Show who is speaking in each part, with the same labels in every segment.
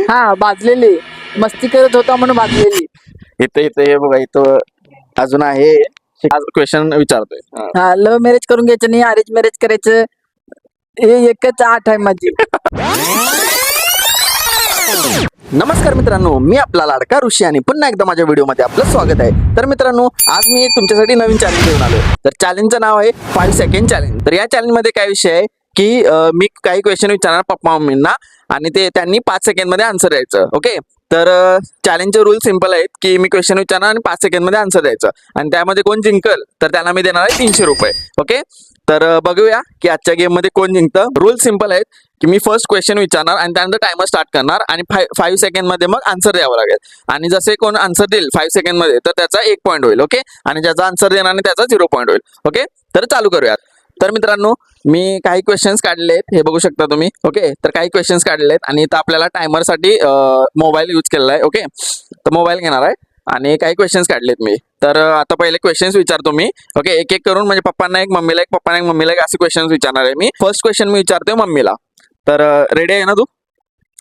Speaker 1: हा भाजलेली मस्ती करत होता म्हणून भाजलेली.
Speaker 2: इथं इथं हे बघा इथं अजून आहे. क्वेश्चन विचारतोय.
Speaker 1: हा लव्ह मॅरेज करून घ्यायचं नाही अरेंज मॅरेज करायचं. हे एकच आठ आहे माझी.
Speaker 2: नमस्कार मित्रांनो, मी आपला लाडका ऋषी आणि पुन्हा एकदा माझ्या व्हिडिओमध्ये आपलं स्वागत आहे. तर मित्रांनो, आज मी तुमच्यासाठी नवीन चॅलेंज घेऊन आलोय. तर चॅलेंजचं नाव आहे 5 सेकंड चॅलेंज. तर या चॅलेंजमध्ये काय विषय आहे की मी काही क्वेश्चन विचारणार पप्पा मम्मींना आणि त्यांनी 5 सेकंडमध्ये आन्सर द्यायचं. ओके, तर चॅलेंजचे रूल सिंपल आहेत की मी क्वेश्चन विचारणार आणि 5 सेकंडमध्ये आन्सर द्यायचं आणि त्यामध्ये कोण जिंकल तर त्याला मी देणार आहे 300 रुपये. ओके, तर बघूया की आजच्या गेम मध्ये कोण जिंकतं. रूल सिंपल आहेत की मी फर्स्ट क्वेश्चन विचारणार आणि त्यानंतर टायमर स्टार्ट करणार आणि 5 सेकंड मध्ये मग आन्सर द्यावं लागेल आणि जसे कोण आन्सर देईल 5 सेकंड मध्ये तर त्याचा 1 पॉईंट होईल. ओके, आणि ज्याचा आन्सर देणार नाही त्याचा 0 पॉईंट होईल. ओके, तर चालू करूयात. तर मित्रांनो, मी काही क्वेश्चन्स काढलेत, हे बघू शकता तुम्ही. ओके, तर काही क्वेश्चन्स काढलेत आणि इथं आपल्याला टायमरसाठी मोबाईल यूज केलेला आहे. ओके, तर मोबाईल घेणार आहे आणि काही क्वेश्चन्स काढलेत मी. तर आता पहिले क्वेश्चन्स विचारतो मी. ओके, एक एक करून म्हणजे पप्पांना एक मम्मीला एक पप्पांना एक मम्मीला एक असे क्वेश्चन्स विचारणार आहे मी. फर्स्ट क्वेश्चन मी विचारतोय मम्मीला. तर रेडी आहे ना तू?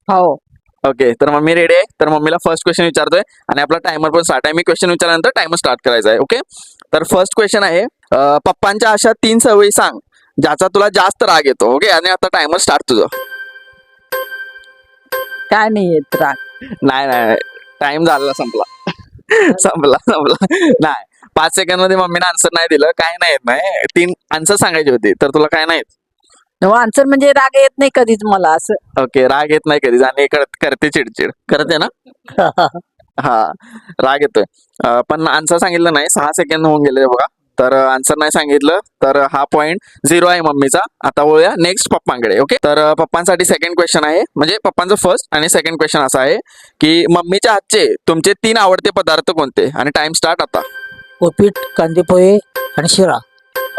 Speaker 1: हो.
Speaker 2: ओके, तर मम्मी रेडी आहे. तर मम्मीला फर्स्ट क्वेश्चन विचारतोय आणि आपला टायमर पण स्टार्ट आहे. मी क्वेश्चन विचारल्यानंतर टायमर स्टार्ट करायचा आहे. ओके, तर फर्स्ट क्वेश्चन आहे पप्पांच्या अशा 3 सवयी सांग ज्याचा तुला जास्त राग येतो. ओके, आणि आता टायमर स्टार्ट तुझं.
Speaker 1: काय नाही येत राग.
Speaker 2: नाही नाही, टाइम झाला, संपला. संपला संपला. नाही, 5 सेकंड मध्ये मम्मीने आन्सर नाही दिलं. काय नाही येत नाही, 3 आन्सर सांगायची होती तर तुला काय नाही.
Speaker 1: आन्सर म्हणजे राग येत नाही कधीच मला असं.
Speaker 2: ओके, राग येत नाही कधीच आणि करते चिडचिड करते ना. हा, राग येतोय. पण आन्सर सांगितलं नाही. 6 सेकंड होऊन गेले बघा. तर आन्सर नाही सांगितलं तर हा पॉईंट 0 आहे मम्मीचा. आता वळूया नेक्स्ट पप्पांकडे. ओके, तर पप्पांसाठी सेकंड क्वेश्चन आहे, म्हणजे पप्पांचं फर्स्ट आणि सेकंड क्वेश्चन असा आहे की मम्मीच्या हातचे तुमचे 3 आवडते पदार्थ कोणते आणि टाइम स्टार्ट आता.
Speaker 3: उपीट, कांदे पोहे आणि शिरा.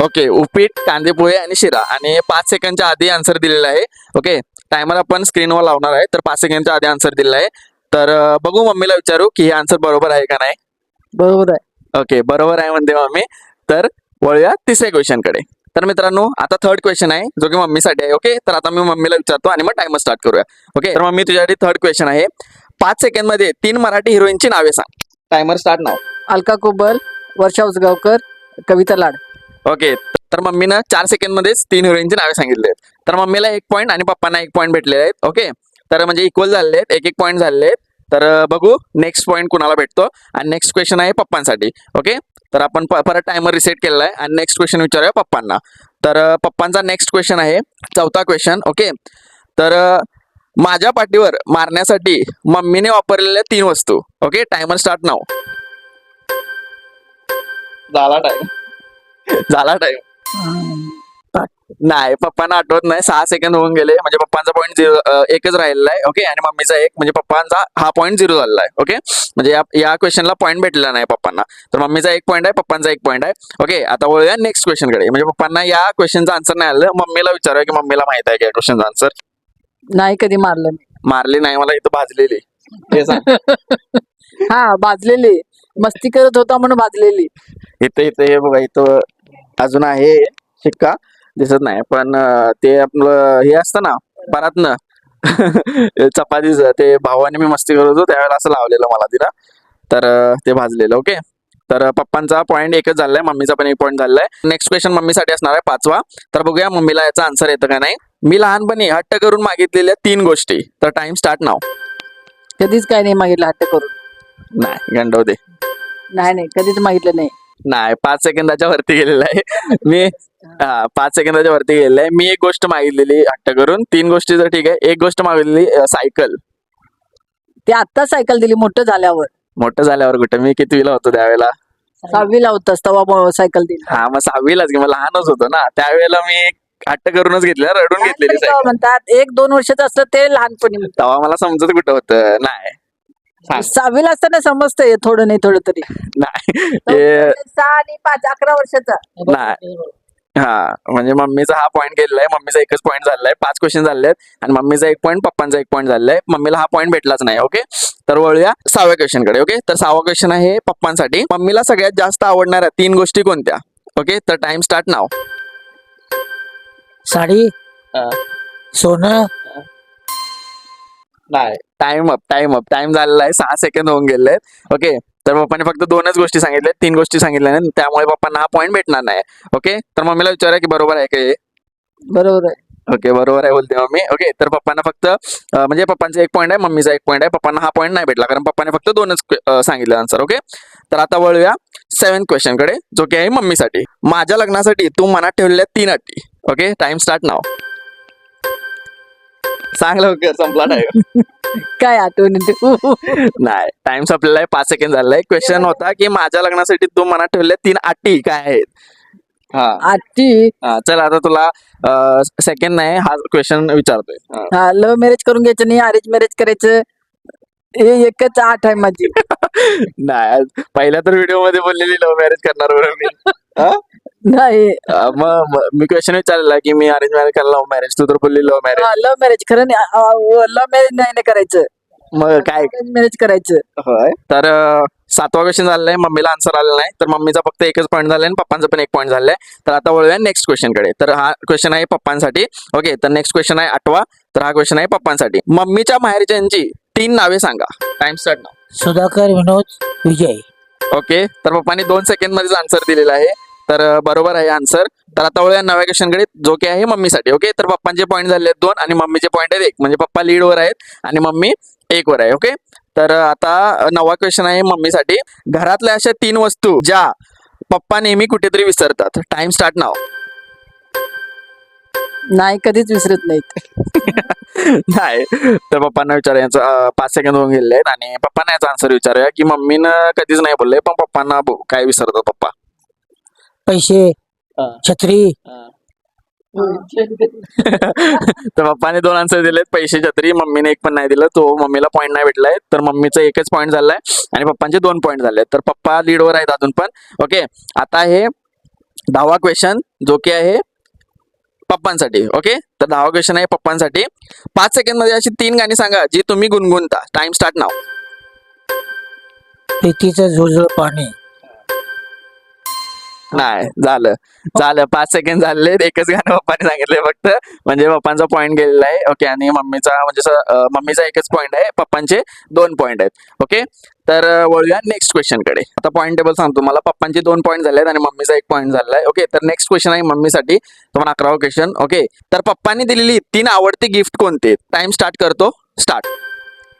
Speaker 2: ओके, उपीट, कांदे पोहे आणि शिरा आणि 5 सेकंडच्या आधी आन्सर दिलेला आहे. ओके, टायमर आपण स्क्रीनवर लावणार आहे. तर 5 सेकंडच्या आधी आन्सर दिलेला आहे. तर बघू मम्मीला विचारू की हे आन्सर बरोबर आहे का नाही.
Speaker 1: बरोबर आहे.
Speaker 2: ओके, बरोबर आहे म्हणते मम्मी. तर वळूया तिसऱ्या क्वेश्चन कडे. तर मित्रांनो, आता थर्ड क्वेश्चन आहे जो की मम्मीसाठी आहे. ओके, तर आता मी मम्मीला विचारतो आणि मग टायमर स्टार्ट करूया. ओके, तर मम्मी तुझ्यासाठी थर्ड क्वेश्चन आहे. 5 सेकंड मध्ये 3 मराठी हिरोईनची नावे सांग. टायमर स्टार्ट नाव.
Speaker 1: अलका कुबल, वर्षा उसगावकर, कविता लाड.
Speaker 2: ओके, तर मम्मीनं 4 सेकंड मध्येच 3 हिरोईनची नावे सांगितले आहेत. तर मम्मीला 1 पॉईंट आणि पप्पांना 1 पॉईंट भेटलेले आहेत. ओके, तर म्हणजे इक्वल झालेले आहेत, 1-1 पॉईंट झालेले आहेत. तर बघू नेक्स्ट पॉईंट कुणाला भेटतो. आणि नेक्स्ट क्वेश्चन आहे पप्पांसाठी. ओके, तर आपण परत टायमर रिसेट केलेला आहे आणि नेक्स्ट क्वेश्चन विचारूया पप्पांना. तर पप्पांचा नेक्स्ट क्वेश्चन आहे चौथा क्वेश्चन. ओके, तर माझ्या पाठीवर मारण्यासाठी मम्मीने वापरलेल्या 3 वस्तू. ओके, टायमर स्टार्ट नाव. झाला टाइम. झाला टाइम. नाही, पप्पांना आठवत नाही. 6 सेकंड होऊन गेले, म्हणजे पप्पांचा पॉईंट 1च राहिलेला आहे. ओके, आणि मम्मीचा 1, म्हणजे पप्पांचा हा पॉईंट 0 झालेला आहे. ओके, म्हणजे या क्वेश्चनला पॉईंट भेटलेला नाही पप्पांना. तर मम्मीचा 1 पॉईंट आहे, पप्पांचा 1 पॉईंट आहे. ओके, आता वळूया नेक्स्ट क्वेश्चन कडे. म्हणजे पप्पांना या क्वेश्चनचा आन्सर नाही आलं. मम्मीला विचारूया की मम्मीला माहित आहे का क्वेश्चनचा आन्सर.
Speaker 1: नाही कधी मारलं नाही.
Speaker 2: मारली नाही, मला इथं भाजलेली. हे सांग.
Speaker 1: हा भाजलेली मस्ती करत होता म्हणून भाजलेली.
Speaker 2: इथं इथं हे बघा, इथं अजून आहे शिक्का, दिसत नाही. पण ते आपलं हे असतं ना परतनं चपातीचं, ते भावाने मी मस्ती करत होतो त्यावेळेला असं लावलेलं मला तिला. तर ते भाजलेलं. ओके, तर पप्पांचा पॉईंट 1च झालाय, मम्मीचा पण 1 पॉईंट झालाय. नेक्स्ट क्वेश्चन मम्मीसाठी असणार आहे 5वा. तर बघूया मम्मीला याचा आन्सर येतं का नाही. मी लहानपणी हट्ट करून मागितलेल्या 3 गोष्टी. तर टाइम स्टार्ट नाव.
Speaker 1: कधीच काय नाही मागितलं हट्ट करून.
Speaker 2: नाही, गंडवते.
Speaker 1: नाही कधीच मागितलं नाही.
Speaker 2: नाही, 5 सेकंदाच्या वरती गेलेला आहे मी. 5 सेकंदाच्या वरती गेलेला आहे मी. 1 गोष्ट मागितलेली हट्ट करून. 3 गोष्टी तर ठीक आहे. 1 गोष्ट मागितलेली सायकल.
Speaker 1: ते आत्ता सायकल दिली मोठं झाल्यावर.
Speaker 2: मोठं झाल्यावर कुठं, मी कितवीला होतो त्यावेळेला.
Speaker 1: 6वीला होतास तेव्हा सायकल दिली.
Speaker 2: हा, मग 6वीलाच की, मग लहानच होतो ना त्यावेळेला. मी हट्ट करूनच घेतली, रडून घेतलेली
Speaker 1: तेव्हा
Speaker 2: सायकल.
Speaker 1: म्हणतात 1-2 वर्षाचं असतं ते लहानपणी म्हणतात.
Speaker 2: तेव्हा मला समजत कुठं होतं. नाही
Speaker 1: 6वीला असताना समजतंय थोडं नाही थोडं तरी.
Speaker 2: नाही
Speaker 1: 6 आणि 5 11 वर्षाचा.
Speaker 2: नाही. हा, म्हणजे मम्मीचा हा पॉईंट गेलेला आहे. मम्मीचा 1च पॉईंट झालेला आहे. 5 क्वेश्चन झाले आहेत आणि मम्मीचा 1 पॉईंट, पप्पांचा 1 पॉईंट झालेला आहे. मम्मीला हा पॉईंट भेटलाच नाही. ओके, तर वळूया 6व्या क्वेश्चन कडे. ओके, तर 6वा क्वेश्चन आहे पप्पांसाठी. मम्मीला सगळ्यात जास्त आवडणाऱ्या 3 गोष्टी कोणत्या. ओके, तर टाइम स्टार्ट नाव.
Speaker 3: साडी, सोनं
Speaker 2: नाही, टाइम झालेला आहे, 6 सेकंद होऊन गेले. ओके, तर पप्पाने फक्त 2च गोष्टी सांगितल्या, 3 गोष्टी सांगितल्या नाही, त्यामुळे पप्पांना हा पॉईंट भेटणार नाही. ओके, तर मम्मीला विचारा की बरोबर आहे का हे?
Speaker 1: बरोबर आहे.
Speaker 2: ओके, बरोबर आहे बोलते मम्मी. ओके, तर पप्पांना फक्त म्हणजे पप्पांचा 1 पॉईंट आहे, मम्मीचा 1 पॉईंट आहे. पप्पांना हा पॉईंट नाही भेटला कारण पप्पाने फक्त 2च सांगितलं आन्सर. ओके, तर आता वळूया 7th क्वेश्चन कडे, जो की आहे मम्मीसाठी. माझ्या लग्नासाठी तू मनात ठेवलेल्या 3 अटी. ओके, टाइम स्टार्ट नाव. सांग लवकर, संपला टाइम.
Speaker 1: काय आठवण येते?
Speaker 2: नाही, टाइम संपलेला आहे, 5 सेकंड झालेला आहे. क्वेश्चन होता की माझ्या लग्नासाठी तू मनात ठेवलेल्या 3 अटी काय आहेत? हा
Speaker 1: आजची
Speaker 2: चल आता तुला सेकंड नाही, हा क्वेश्चन विचारतोय. हा.
Speaker 1: हा लव्ह मॅरेज करून घ्यायचं नाही, अरेंज मॅरेज करायचं. हे एकच आठ आहे माझी.
Speaker 2: नाही, पहिल्या तर व्हिडिओ मध्ये बोललेली लव्ह मॅरेज करणार बरं मी. हा?
Speaker 1: नाही
Speaker 2: मग मी क्वेश्चन विचारलेला की मी अरेंज मॅरेज का लव्ह मॅरेज, तू तर बोलली लव्ह मॅरेज.
Speaker 1: लव्ह मॅरेज खरं नाही, लव्ह मॅरेज नाही ना करायचं,
Speaker 2: मग काय?
Speaker 1: अरेंज मॅरेज करायचं.
Speaker 2: होय, तर 7वा क्वेश्चन झालेला आहे, मम्मीला आन्सर आलेला नाही, तर मम्मीचा फक्त 1च पॉईंट झालाय आणि पप्पांचा पण 1 पॉईंट झालाय. तर आता वळूया नेक्स्ट क्वेश्चन कडे. तर हा क्वेश्चन आहे पप्पांसाठी. ओके, तर नेक्स्ट क्वेश्चन आहे 8वा. तर हा क्वेश्चन आहे पप्पांसाठी. मम्मीच्या माहेरच्यांची 3 नावे सांगा. टाइम स्टार्ट नाव.
Speaker 3: सुधाकर, विनोद, विजय.
Speaker 2: ओके, तर पप्पांनी 2 सेकंड मध्येच आन्सर दिलेला आहे, तर बरोबर आहे आन्सर. तर आता वळूया 9व्या क्वेश्चन कडे, जो की आहे मम्मीसाठी. ओके, तर पप्पांचे पॉईंट झाले 2 आणि मम्मीचे पॉईंट आहेत 1, म्हणजे पप्पा लीड वर आहेत आणि मम्मी 1 वर आहे. ओके, तर आता 9वा क्वेश्चन आहे मम्मीसाठी. घरातल्या अशा 3 वस्तू ज्या पप्पा नेहमी कुठेतरी विसरतात. टाइम स्टार्ट नाव.
Speaker 1: नाही, कधीच विसरत नाहीत.
Speaker 2: नाही, तर पप्पांना विचारायचं, 5 सेकंद होऊन गेले आहेत आणि पप्पांना याचा आन्सर विचारूया की मम्मीनं कधीच नाही बोलले, पण पप्पांना काय विसरतात पप्पा?
Speaker 3: पैसे, छत्री,
Speaker 2: तर पप्पाने 2 आन्सर दिलेत, पैसे, छत्री. मम्मीने 1 पण नाही दिलं, तो मम्मीला पॉईंट नाही भेटलाय. तर मम्मीचा 1च पॉईंट झालाय आणि पप्पांचे 2 पॉईंट झाले. तर पप्पा लीडवर आहेत अजून पण. ओके, आता हे 10वा क्वेश्चन, जो की आहे पप्पांसाठी. ओके, तर 10वा क्वेश्चन आहे पप्पांसाठी. 5 सेकंड मध्ये अशी 3 गाणी सांगा जी तुम्ही गुणगुणता. टाइम स्टार्ट नाव.
Speaker 3: प्रीतीचं झुळझुळ पाणी.
Speaker 2: नाही, झालं 5 सेकंड झाले. 1च गाणं पप्पाने सांगितलंय फक्त, म्हणजे पप्पांचा पॉईंट गेलेला आहे. ओके, आणि मम्मीचा म्हणजे मम्मीचा 1च पॉईंट आहे, पप्पांचे 2 पॉईंट आहेत. ओके, तर वळूया नेक्स्ट क्वेश्चन कडे. आता पॉईंट टेबल सांगतो मला. पप्पांचे 2 पॉईंट झाले आणि मम्मीचा 1 पॉईंट झालेला आहे. ओके, तर नेक्स्ट क्वेश्चन आहे मम्मीसाठी, तुम्हाला 11वा क्वेश्चन. ओके, तर पप्पांनी दिलेली 3 आवडते गिफ्ट कोणते? टाइम स्टार्ट करतो. स्टार्ट.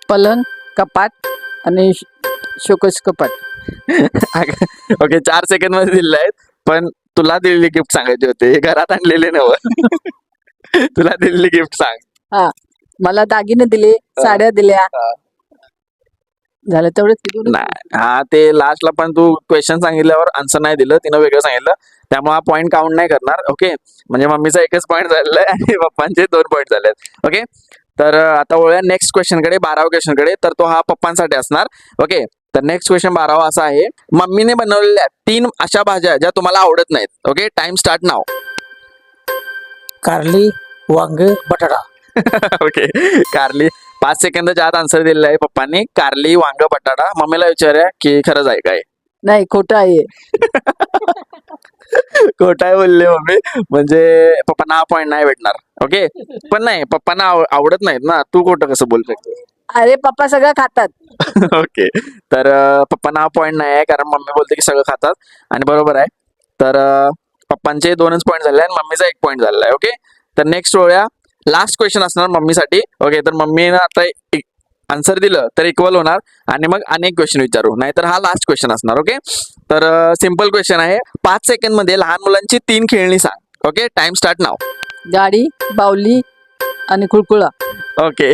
Speaker 1: पलंग, कपाट आणि शोकेस कपाट.
Speaker 2: ओके, 4 सेकंड मध्ये दिलेले आहेत, पण तुला दिलेली गिफ्ट सांगायची होते, हे घरात आणलेले नव्ह. तुला दिलेली गिफ्ट सांग.
Speaker 1: हा, मला दागिने दिले, साड्या दिल्या. झालं तेवढंच.
Speaker 2: नाही, हा ते लास्टला पण तू क्वेश्चन सांगितल्यावर आन्सर नाही दिलं, तिनं वेगळं सांगितलं, त्यामुळे हा पॉईंट काउंट नाही करणार. ओके, म्हणजे मम्मीचा 1च पॉईंट झालेला आहे आणि पप्पांचे 2 पॉईंट झाले आहेत. ओके, तर आता वळूया नेक्स्ट क्वेश्चन कडे, 12व्या क्वेश्चन कडे. तर तो हा पप्पांसाठी असणार. ओके, तर नेक्स्ट क्वेश्चन 12वा असा आहे. मम्मीने बनवलेल्या 3 अशा भाज्या ज्या तुम्हाला आवडत नाहीत. ओके, टाइम स्टार्ट नाव.
Speaker 3: कारली, वांगे, बटाटा.
Speaker 2: ओके, कारली. 5 सेकंदाच्या आत आन्सर दिलेला आहे पप्पांनी. कारली, वांग, बटाटा. मम्मीला विचारूया की खरंच आहे काय?
Speaker 1: नाही, खोटं आहे.
Speaker 2: खोट आहे बोलले मम्मी, म्हणजे पप्पांना हा पॉईंट नाही भेटणार. ओके, पण नाही, पप्पांना आवडत नाहीत ना, तू खोटं कसं बोलू शकतो?
Speaker 1: अरे पप्पा सगळं खातात.
Speaker 2: ओके, तर पप्पांना हा पॉईंट नाही आहे कारण मम्मी बोलते की सगळं खातात आणि बरोबर आहे. तर पप्पांचे 2च पॉईंट झाले आणि मम्मीचा 1 पॉईंट झालेला आहे. ओके, तर नेक्स्ट वळूया. लास्ट क्वेश्चन असणार मम्मीसाठी. ओके, तर मम्मीनं आता आन्सर दिलं तर इक्वल होणार आणि मग अनेक क्वेश्चन विचारू, नाहीतर हा लास्ट क्वेश्चन असणार. ओके, तर सिम्पल क्वेश्चन आहे. 5 सेकंड मध्ये लहान मुलांची 3 खेळणी सांग. ओके, टाइम स्टार्ट नाव.
Speaker 1: गाडी, बावली आणि कुळकुळा.
Speaker 2: ओके,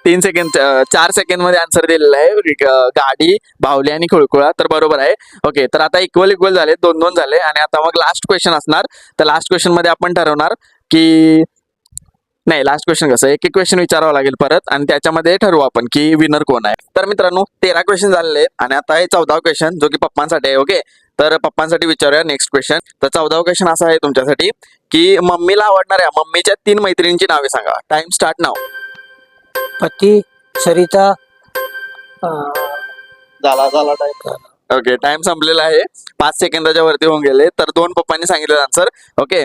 Speaker 2: 3 सेकंड 4 सेकंड मध्ये आन्सर दिलेला आहे, गाडी, बाहुली आणि खुळकुळा. तर बरोबर आहे. ओके, तर आता इक्वल झाले, 2-2 झाले आणि आता मग लास्ट क्वेश्चन असणार. तर लास्ट क्वेश्चन मध्ये आपण ठरवणार की नाही, लास्ट क्वेश्चन कसं एक क्वेश्चन विचारावं लागेल परत आणि त्याच्यामध्ये ठरवू आपण की विनर कोण आहे. तर मित्रांनो 13 क्वेश्चन झालेले आहेत आणि आता आहे 14वा क्वेश्चन, जो की पप्पांसाठी आहे. ओके, तर पप्पांसाठी विचारूया नेक्स्ट क्वेश्चन. तर 14वा क्वेश्चन असा आहे तुमच्यासाठी की मम्मीला आवडणाऱ्या मम्मीच्या 3 मैत्रिणींची नावे सांगा. टाइम स्टार्ट नाव.
Speaker 3: पती, सरिता,
Speaker 2: झाला टाइम. ओके टाइम संपलेला आहे 5 सेकंदाच्या वरती होऊन गेले तर 2 पप्पांनी सांगितलं आन्सर ओके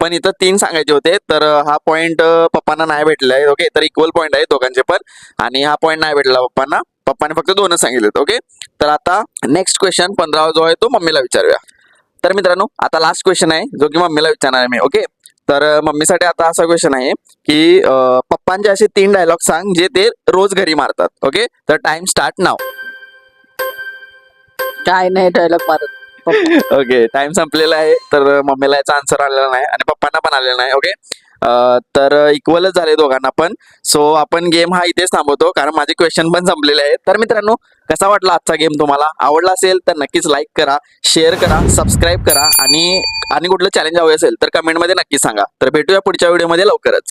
Speaker 2: पण इथं 3 सांगायचे होते तर हा पॉइंट पप्पांना नाही भेटला आहे ओके तर इक्वल पॉइंट आहे दोघांचे पण आणि हा पॉइंट नाही भेटला पप्पांनी फक्त 2च सांगितलेत ओके तर आता नेक्स्ट क्वेश्चन 15 जो आहे तो मम्मीला विचारूया तर मित्रांनो आता लास्ट क्वेश्चन आहे जो की मम्मीला विचारणार आहे मी ओके तर मम्मीसाठी आता असा क्वेश्चन आहे की पप्पांचे असे 3 डायलॉग सांग जे ते रोज घरी मारतात ओके तर टाइम स्टार्ट नाव
Speaker 1: काय नाही डायलॉग मारत
Speaker 2: ओके टाइम संपलेला आहे तर मम्मीला याचा आन्सर आलेला नाही आणि पप्पांना पण आलेला नाही ओके तर इक्वलच झाले दोघांना पण सो आपण गेम हा इथेच थांबवतो कारण माझे क्वेश्चन पण संपलेले आहेत तर मित्रांनो कसा वाटला आजचा गेम तुम्हाला आवडला असेल तर नक्कीच लाईक करा शेअर करा सबस्क्राईब करा आणि कुठलं चॅलेंज हवे असेल तर कमेंटमध्ये नक्की सांगा तर भेटूया पुढच्या व्हिडिओमध्ये लवकरच